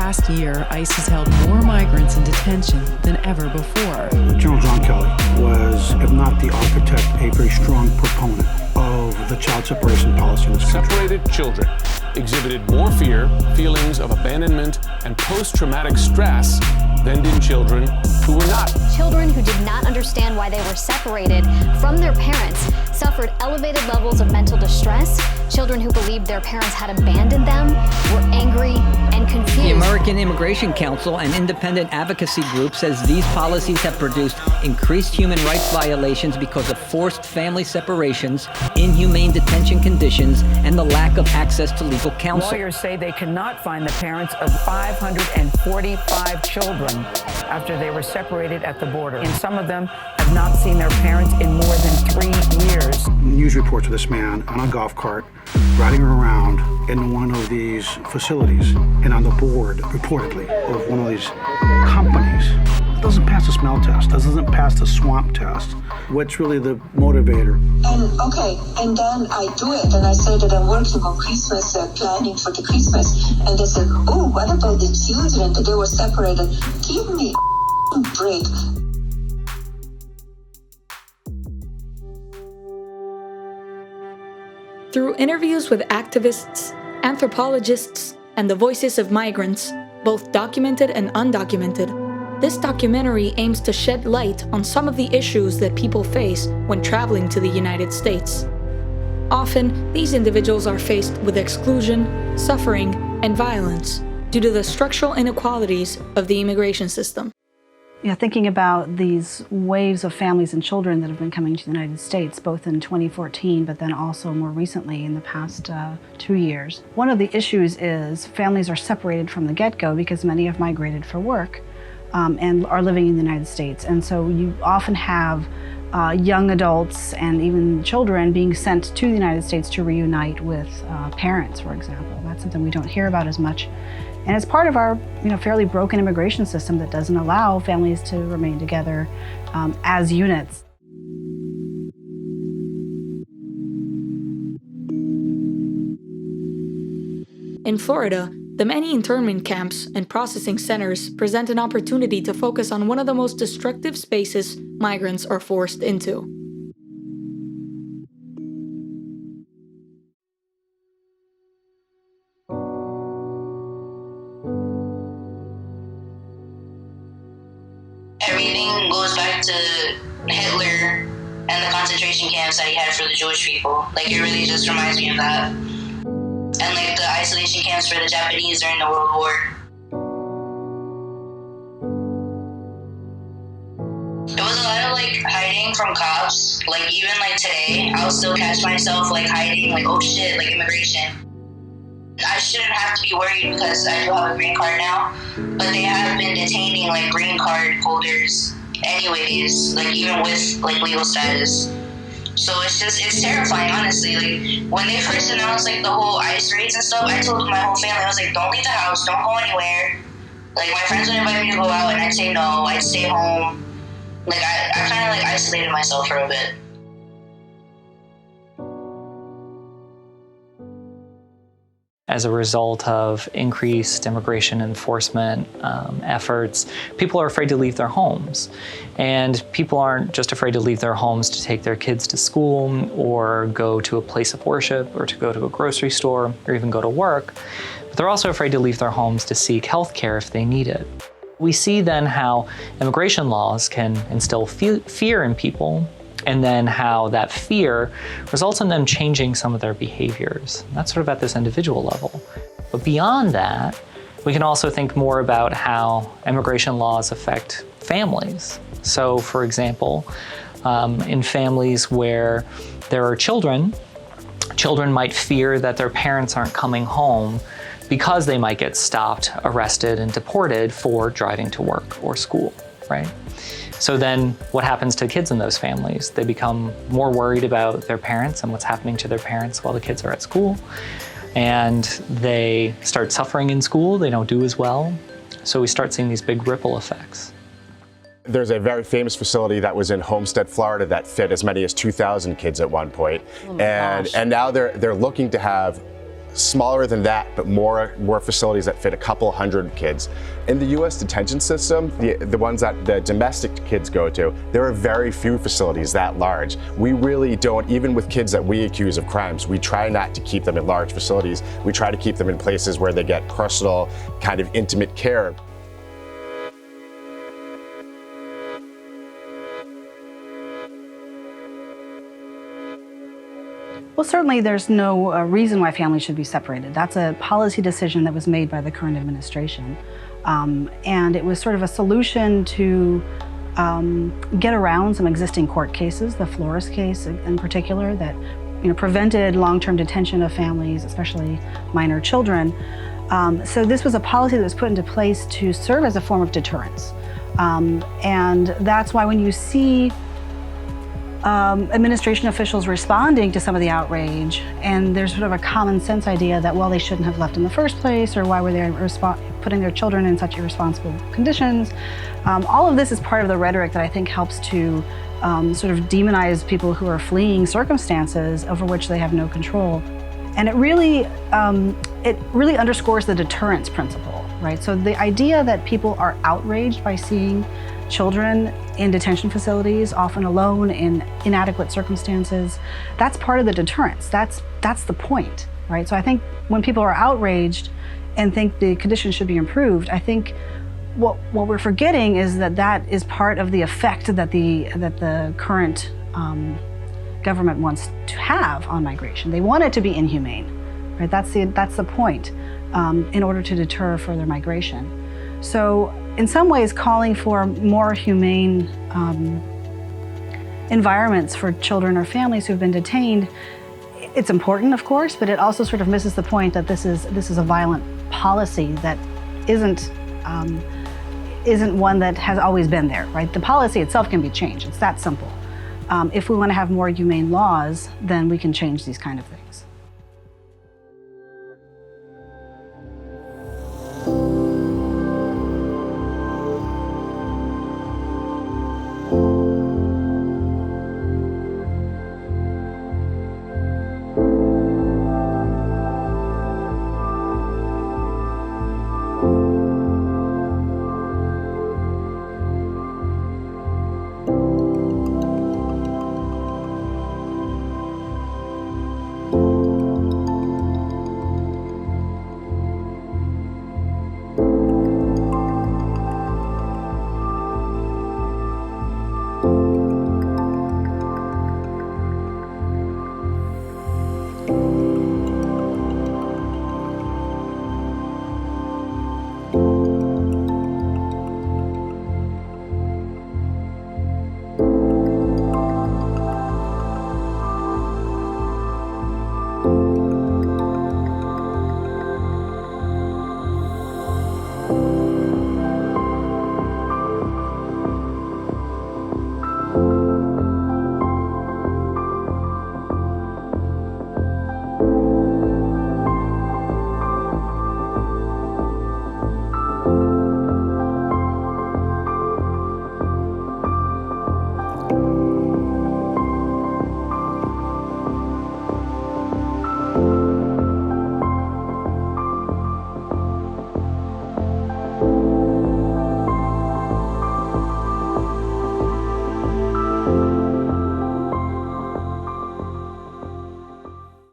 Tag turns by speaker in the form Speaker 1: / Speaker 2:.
Speaker 1: past year, ICE has held more migrants in detention than ever before.
Speaker 2: General John Kelly was, if not the architect, a very strong proponent of the child separation policy in this country.
Speaker 3: Separated children exhibited more fear, feelings of abandonment, and post-traumatic stress than did children who were not.
Speaker 4: Children who did not understand why they were separated from their parents suffered elevated levels of mental distress. Children who believed their parents had abandoned them were angry and confused.
Speaker 5: The American Immigration Council, an independent advocacy group, says these policies have produced increased human rights violations because of forced family separations, inhumane detention conditions, and the lack of access to legal counsel.
Speaker 6: Lawyers say they cannot find the parents of 545 children after they were separated at the border. And some of them have not seen their parents in more than 3 years.
Speaker 2: News reports of this man on a golf cart riding around in one of these facilities and on the board, reportedly, of one of these companies. It doesn't pass the smell test, doesn't pass the swamp test. What's really the motivator?
Speaker 7: And then I do it, and I say that I'm working on Christmas, planning for the Christmas, and they said, oh, what about the children that they were separated? Give me a break.
Speaker 8: Through interviews with activists, anthropologists, and the voices of migrants, both documented and undocumented, this documentary aims to shed light on some of the issues that people face when traveling to the United States. Often, these individuals are faced with exclusion, suffering, and violence due to the structural inequalities of the immigration system.
Speaker 9: Yeah, thinking about these waves of families and children that have been coming to the United States, both in 2014, but then also more recently in the past 2 years. One of the issues is families are separated from the get-go because many have migrated for work and are living in the United States. And so you often have young adults and even children being sent to the United States to reunite with parents, for example. That's something we don't hear about as much. And it's part of our fairly broken immigration system that doesn't allow families to remain together as units.
Speaker 8: In Florida, the many internment camps and processing centers present an opportunity to focus on one of the most destructive spaces migrants are forced into.
Speaker 10: Everything goes back to Hitler and the concentration camps that he had for the Jewish people. Like, it really just reminds me of that. And like the isolation camps for the Japanese during the World War. It was a lot of like hiding from cops. Like even like today, I'll still catch myself like hiding, like, oh shit, like immigration. I shouldn't have to be worried because I do have a green card now, but they have been detaining like green card holders anyways, like even with like legal status. So it's terrifying, honestly. Like when they first announced like the whole ICE raids and stuff, I told my whole family, I was like, don't leave the house, don't go anywhere. Like my friends would invite me to go out and I'd say no, I'd stay home. Like I kind of like isolated myself for a bit.
Speaker 11: As a result of increased immigration enforcement efforts, people are afraid to leave their homes. And people aren't just afraid to leave their homes to take their kids to school or go to a place of worship or to go to a grocery store or even go to work, but they're also afraid to leave their homes to seek health care if they need it. We see then how immigration laws can instill fear in people, and then how that fear results in them changing some of their behaviors. That's sort of at this individual level. But beyond that, we can also think more about how immigration laws affect families. So for example, in families where there are children might fear that their parents aren't coming home because they might get stopped, arrested, and deported for driving to work or school, right? So then what happens to kids in those families? They become more worried about their parents and what's happening to their parents while the kids are at school. And they start suffering in school, they don't do as well. So we start seeing these big ripple effects.
Speaker 12: There's a very famous facility that was in Homestead, Florida that fit as many as 2,000 kids at one point. Oh and now they're looking to have smaller than that, but more facilities that fit a couple hundred kids. In the U.S. detention system, the ones that the domestic kids go to, there are very few facilities that large. We really don't, even with kids that we accuse of crimes, we try not to keep them in large facilities. We try to keep them in places where they get personal, kind of intimate care.
Speaker 9: Well, certainly there's no reason why families should be separated. That's a policy decision that was made by the current administration. And it was sort of a solution to get around some existing court cases, the Flores case in particular, that prevented long-term detention of families, especially minor children. So this was a policy that was put into place to serve as a form of deterrence. And that's why when you see administration officials responding to some of the outrage, and there's sort of a common sense idea that, well, they shouldn't have left in the first place, or why were they putting their children in such irresponsible conditions. All of this is part of the rhetoric that I think helps to sort of demonize people who are fleeing circumstances over which they have no control. And it really underscores the deterrence principle, right? So the idea that people are outraged by seeing children in detention facilities, often alone in inadequate circumstances, that's part of the deterrence. That's the point, right? So I think when people are outraged and think the conditions should be improved, I think what we're forgetting is that is part of the effect that the current government wants to have on migration. They want it to be inhumane, right? That's the point, in order to deter further migration. So in some ways, calling for more humane environments for children or families who've been detained, it's important, of course, but it also sort of misses the point that this is a violent policy that isn't one that has always been there, right? The policy itself can be changed. It's that simple. If we want to have more humane laws, then we can change these kind of things.